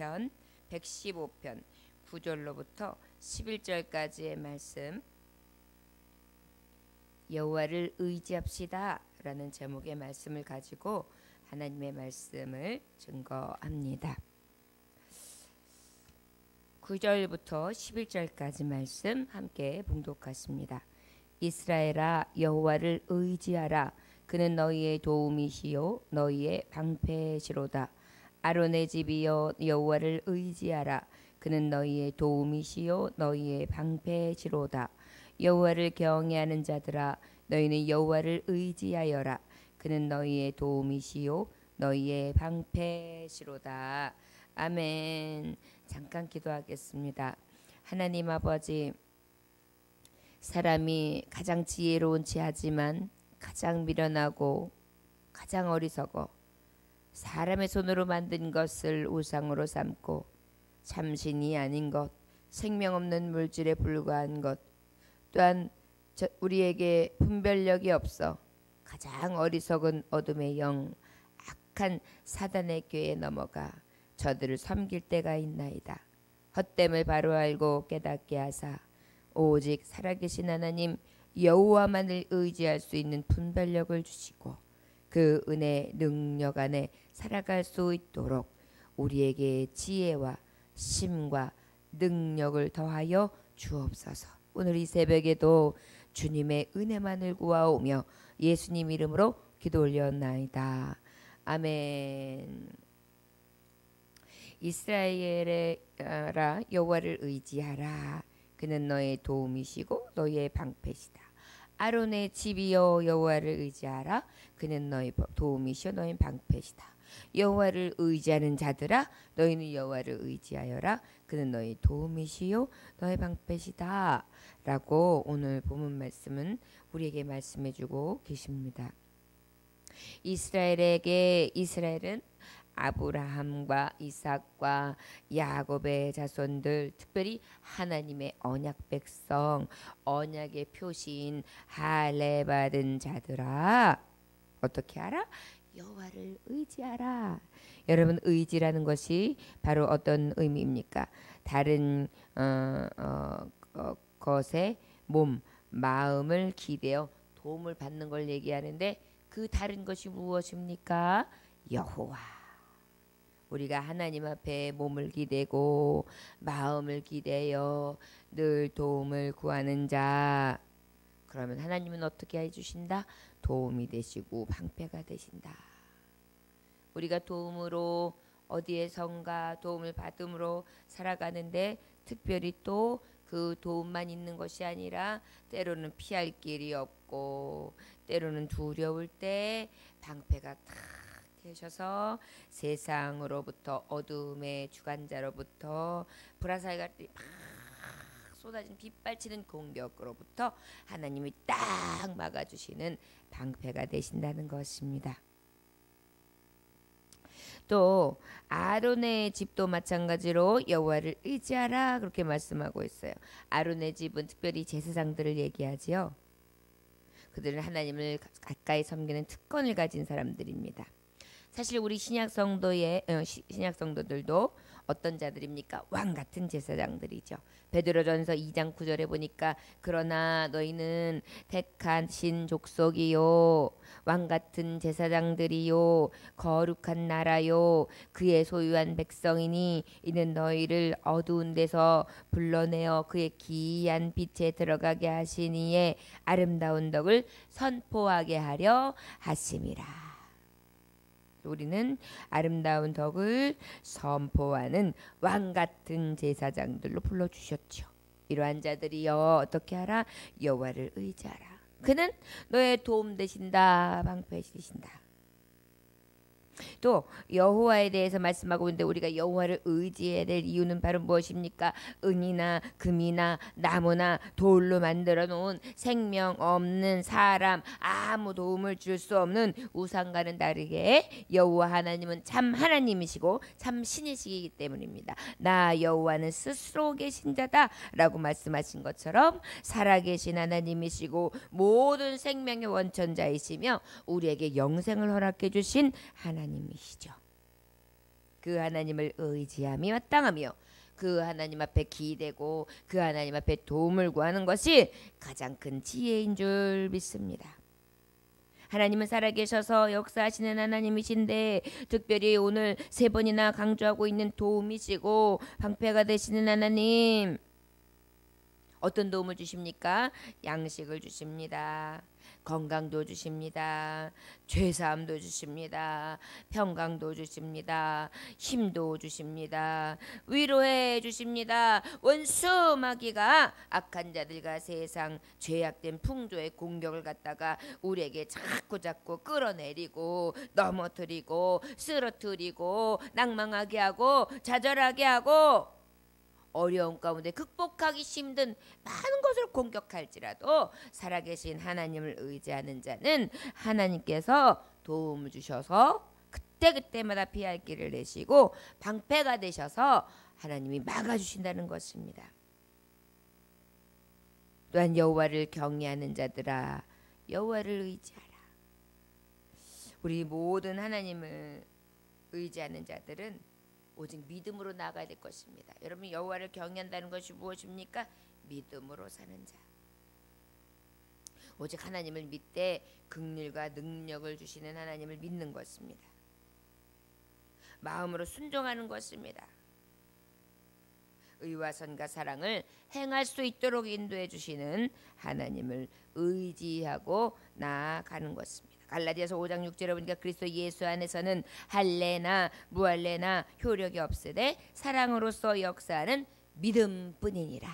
시편 115편 9절로부터 11절까지의 말씀, 여호와를 의지합시다 라는 제목의 말씀을 가지고 하나님의 말씀을 증거합니다. 9절부터 11절까지 말씀 함께 봉독하십니다. 이스라엘아, 여호와를 의지하라. 그는 너희의 도움이시요 너희의 방패시로다. 아론의 집이여, 여호와를 의지하라. 그는 너희의 도움이시요 너희의 방패시로다. 여호와를 경외하는 자들아, 너희는 여호와를 의지하여라. 그는 너희의 도움이시요 너희의 방패시로다. 아멘. 잠깐 기도하겠습니다. 하나님 아버지, 사람이 가장 지혜로운 지하지만 가장 미련하고 가장 어리석어 사람의 손으로 만든 것을 우상으로 삼고 참신이 아닌 것, 생명 없는 물질에 불과한 것, 또한 우리에게 분별력이 없어 가장 어리석은 어둠의 영, 악한 사단의 꾀에 넘어가 저들을 섬길 때가 있나이다. 헛됨을 바로 알고 깨닫게 하사 오직 살아계신 하나님 여호와만을 의지할 수 있는 분별력을 주시고 그 은혜 능력 안에 살아갈 수 있도록 우리에게 지혜와 심과 능력을 더하여 주옵소서. 오늘 이 새벽에도 주님의 은혜만을 구하오며 예수님 이름으로 기도 올려나이다. 아멘. 이스라엘아, 여호와를 의지하라. 그는 너의 도움이시고 너의 방패시다. 아론의 집이여, 여호와를 의지하라. 그는 너의 도움이시요 너의 방패시다. 여호와를 의지하는 자들아, 너희는 여호와를 의지하여라. 그는 너의 도움이시요 너의 방패시다. 라고 오늘 본문 말씀은 우리에게 말씀해주고 계십니다. 이스라엘은 아브라함과 이삭과 야곱의 자손들, 특별히 하나님의 언약 백성, 언약의 표시인 할례 받은 자들아, 어떻게 하라? 여호와를 의지하라. 여러분, 의지라는 것이 바로 어떤 의미입니까? 다른 것에 마음을 기대어 도움을 받는 걸 얘기하는데, 그 다른 것이 무엇입니까? 여호와. 우리가 하나님 앞에 몸을 기대고 마음을 기대어 늘 도움을 구하는 자, 그러면 하나님은 어떻게 해주신다? 도움이 되시고 방패가 되신다. 우리가 도움으로 어디에선가 도움을 받음으로 살아가는데, 특별히 또 그 도움만 있는 것이 아니라 때로는 피할 길이 없고 때로는 두려울 때 방패가 탁 되셔서 세상으로부터, 어둠의 주관자로부터, 불화살같이 막 쏟아진 빗발치는 공격으로부터 하나님이 딱 막아주시는 방패가 되신다는 것입니다. 또 아론의 집도 마찬가지로 여호와를 의지하라 그렇게 말씀하고 있어요. 아론의 집은 특별히 제사장들을 얘기하지요. 그들은 하나님을 가까이 섬기는 특권을 가진 사람들입니다. 사실 우리 신약 성도들도 어떤 자들입니까? 왕 같은 제사장들이죠. 베드로전서 2장 9절에 보니까 그러나 너희는 택하신 족속이요 왕 같은 제사장들이요 거룩한 나라요 그의 소유한 백성이니 이는 너희를 어두운 데서 불러내어 그의 기이한 빛에 들어가게 하시니에 아름다운 덕을 선포하게 하려 하심이라. 우리는 아름다운 덕을 선포하는 왕같은 제사장들로 불러주셨죠. 이러한 자들이여 어떻게 하라? 여호와를 의지하라. 그는 너의 도움 되신다, 방패 되신다. 또 여호와에 대해서 말씀하고 있는데, 우리가 여호와를 의지해야 될 이유는 바로 무엇입니까? 은이나 금이나 나무나 돌로 만들어 놓은 생명 없는 사람, 아무 도움을 줄 수 없는 우상과는 다르게 여호와 하나님은 참 하나님이시고 참 신이시기 때문입니다. 나 여호와는 스스로 계신 자다 라고 말씀하신 것처럼 살아계신 하나님이시고 모든 생명의 원천자이시며 우리에게 영생을 허락해 주신 하나님이시죠. 그 하나님을 의지함이 마땅하며 그 하나님 앞에 기대고 그 하나님 앞에 도움을 구하는 것이 가장 큰 지혜인 줄 믿습니다. 하나님은 살아계셔서 역사하시는 하나님이신데 특별히 오늘 3번이나 강조하고 있는 도움이시고 방패가 되시는 하나님, 어떤 도움을 주십니까? 양식을 주십니다. 건강도 주십니다. 죄사함도 주십니다. 평강도 주십니다. 힘도 주십니다. 위로해 주십니다. 원수 마귀가 악한 자들과 세상 죄악된 풍조의 공격을 갖다가 우리에게 자꾸 끌어내리고 넘어뜨리고 쓰러뜨리고 낭망하게 하고 좌절하게 하고 어려움 가운데 극복하기 힘든 많은 것을 공격할지라도 살아계신 하나님을 의지하는 자는 하나님께서 도움을 주셔서 그때그때마다 피할 길을 내시고 방패가 되셔서 하나님이 막아주신다는 것입니다. 또한 여호와를 경외하는 자들아 여호와를 의지하라. 우리 모든 하나님을 의지하는 자들은 오직 믿음으로 나아가야 될 것입니다. 여러분, 여호와를 경외한다는 것이 무엇입니까? 믿음으로 사는 자. 오직 하나님을 믿되 긍휼과 능력을 주시는 하나님을 믿는 것입니다. 마음으로 순종하는 것입니다. 의와 선과 사랑을 행할 수 있도록 인도해 주시는 하나님을 의지하고 나아가는 것입니다. 갈라디아서 5장 6절에 보니까 그리스도 예수 안에서는 할례나 무할례나 효력이 없으되 사랑으로서 역사하는 믿음뿐이니라.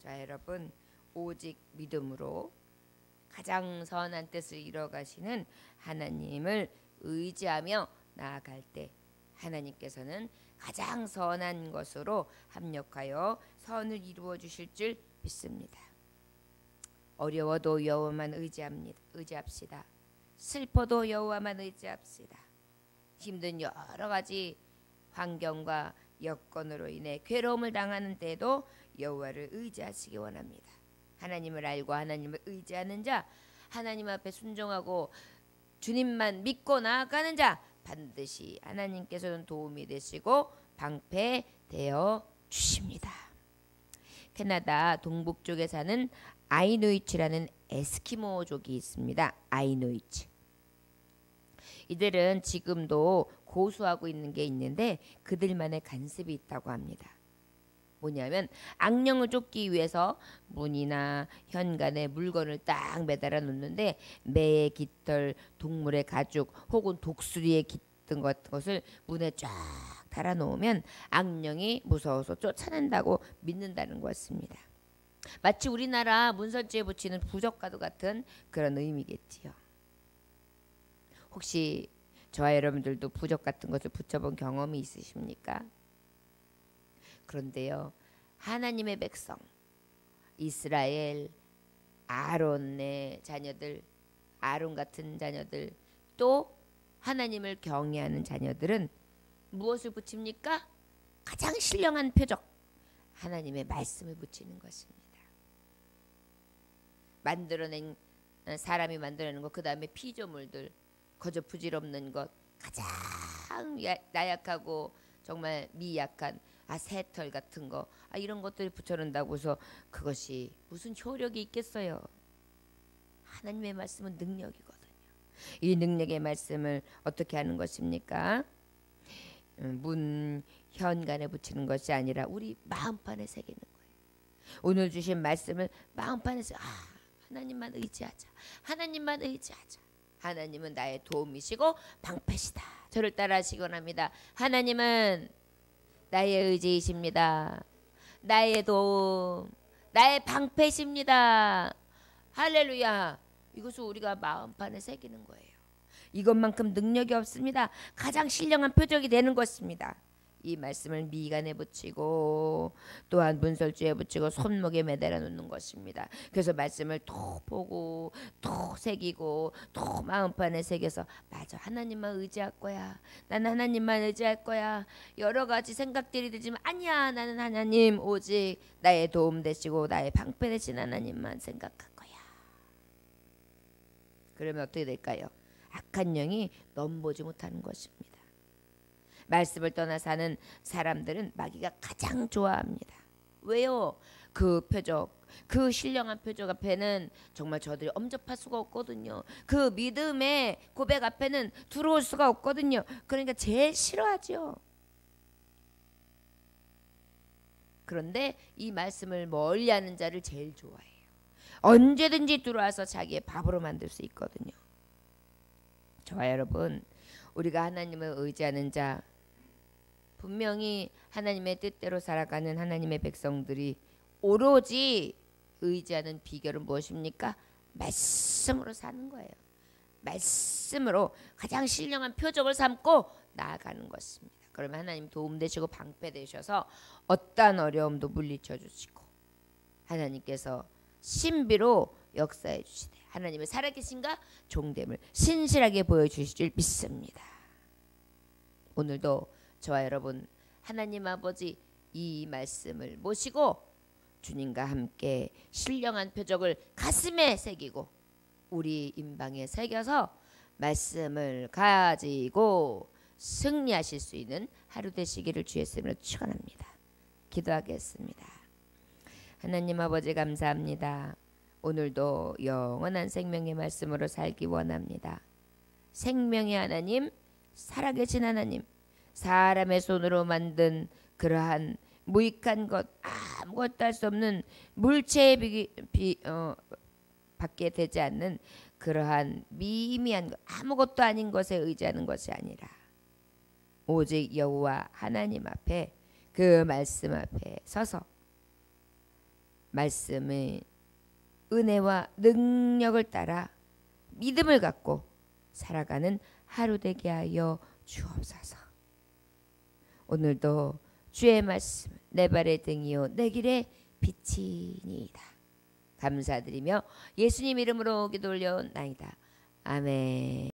자, 여러분, 오직 믿음으로 가장 선한 뜻을 이뤄가시는 하나님을 의지하며 나아갈 때 하나님께서는 가장 선한 것으로 합력하여 선을 이루어 주실 줄 믿습니다. 어려워도 여호와만 의지합시다. 슬퍼도 여호와만 의지합시다. 힘든 여러 가지 환경과 여건으로 인해 괴로움을 당하는 때도 여호와를 의지하시기 원합니다. 하나님을 알고 하나님을 의지하는 자, 하나님 앞에 순종하고 주님만 믿고 나아가는 자, 반드시 하나님께서는 도움이 되시고 방패 되어 주십니다. 캐나다 동북쪽에 사는 아이누이츠라는 에스키모족이 있습니다. 아이누이츠. 이들은 지금도 고수하고 있는 게 있는데 그들만의 간습이 있다고 합니다. 뭐냐면 악령을 쫓기 위해서 문이나 현관에 물건을 딱 매달아 놓는데 매의 깃털, 동물의 가죽 혹은 독수리의 깃든 것을 문에 쫙 달아 놓으면 악령이 무서워서 쫓아낸다고 믿는다는 것입니다. 마치 우리나라 문설주에 붙이는 부적과도 같은 그런 의미겠지요. 혹시 저와 여러분들도 부적 같은 것을 붙여본 경험이 있으십니까? 그런데요, 하나님의 백성 이스라엘 아론의 자녀들, 아론 같은 자녀들, 또 하나님을 경외하는 자녀들은 무엇을 붙입니까? 가장 신령한 표적, 하나님의 말씀을 붙이는 것입니다. 만들어낸 사람이 만들어낸 것, 그 다음에 피조물들, 거저 부질없는 것, 가장 나약하고 정말 미약한 새털 같은 거, 이런 것들을 붙여놓는다고 해서 그것이 무슨 효력이 있겠어요? 하나님의 말씀은 능력이거든요. 이 능력의 말씀을 어떻게 하는 것입니까? 문 현관에 붙이는 것이 아니라 우리 마음판에 새기는 거예요. 오늘 주신 말씀을 마음판에서 하나님만 의지하자. 하나님만 의지하자. 하나님은 나의 도움이시고 방패시다. 저를 따라 하시기 원합니다. 하나님은 나의 의지이십니다. 나의 도움, 나의 방패십니다. 할렐루야. 이것을 우리가 마음판에 새기는 거예요. 이것만큼 능력이 없습니다. 가장 신령한 표적이 되는 것입니다. 이 말씀을 미간에 붙이고 또한 문설주에 붙이고 손목에 매달아 놓는 것입니다. 그래서 말씀을 또 보고 또 새기고 또 마음판에 새겨서 맞아, 하나님만 의지할 거야. 나는 하나님만 의지할 거야. 여러 가지 생각들이 들지만 아니야, 나는 하나님, 오직 나의 도움 되시고 나의 방패 되신 하나님만 생각할 거야. 그러면 어떻게 될까요? 악한 영이 넘보지 못하는 것입니다. 말씀을 떠나 사는 사람들은 마귀가 가장 좋아합니다. 왜요? 그 표적, 그 신령한 표적 앞에는 정말 저들이 엄접할 수가 없거든요. 그 믿음의 고백 앞에는 들어올 수가 없거든요. 그러니까 제일 싫어하죠. 그런데 이 말씀을 멀리하는 자를 제일 좋아해요. 언제든지 들어와서 자기의 밥으로 만들 수 있거든요. 저와 여러분, 우리가 하나님을 의지하는 자, 분명히 하나님의 뜻대로 살아가는 하나님의 백성들이 오로지 의지하는 비결은 무엇입니까? 말씀으로 사는 거예요. 말씀으로 가장 신령한 표적을 삼고 나아가는 것입니다. 그러면 하나님 도움 되시고 방패 되셔서 어떠한 어려움도 물리쳐 주시고 하나님께서 신비로 역사해 주시되 하나님의 살아계신가 종됨을 신실하게 보여주실 줄 믿습니다. 오늘도 저와 여러분 하나님 아버지 이 말씀을 모시고 주님과 함께 신령한 표적을 가슴에 새기고 우리 임방에 새겨서 말씀을 가지고 승리하실 수 있는 하루 되시기를 주의 이름으로 축원합니다. 기도하겠습니다. 하나님 아버지 감사합니다. 오늘도 영원한 생명의 말씀으로 살기 원합니다. 생명의 하나님, 살아계신 하나님, 사람의 손으로 만든 그러한 무익한 것, 아무것도 할 수 없는 물체에 밖에 되지 않는 그러한 미미한 것, 아무것도 아닌 것에 의지하는 것이 아니라 오직 여호와 하나님 앞에 그 말씀 앞에 서서 말씀의 은혜와 능력을 따라 믿음을 갖고 살아가는 하루 되게 하여 주옵소서. 오늘도 주의 말씀 내 발의 등이요 내 길의 빛이니이다. 감사드리며 예수님 이름으로 기도 올려나이다. 아멘.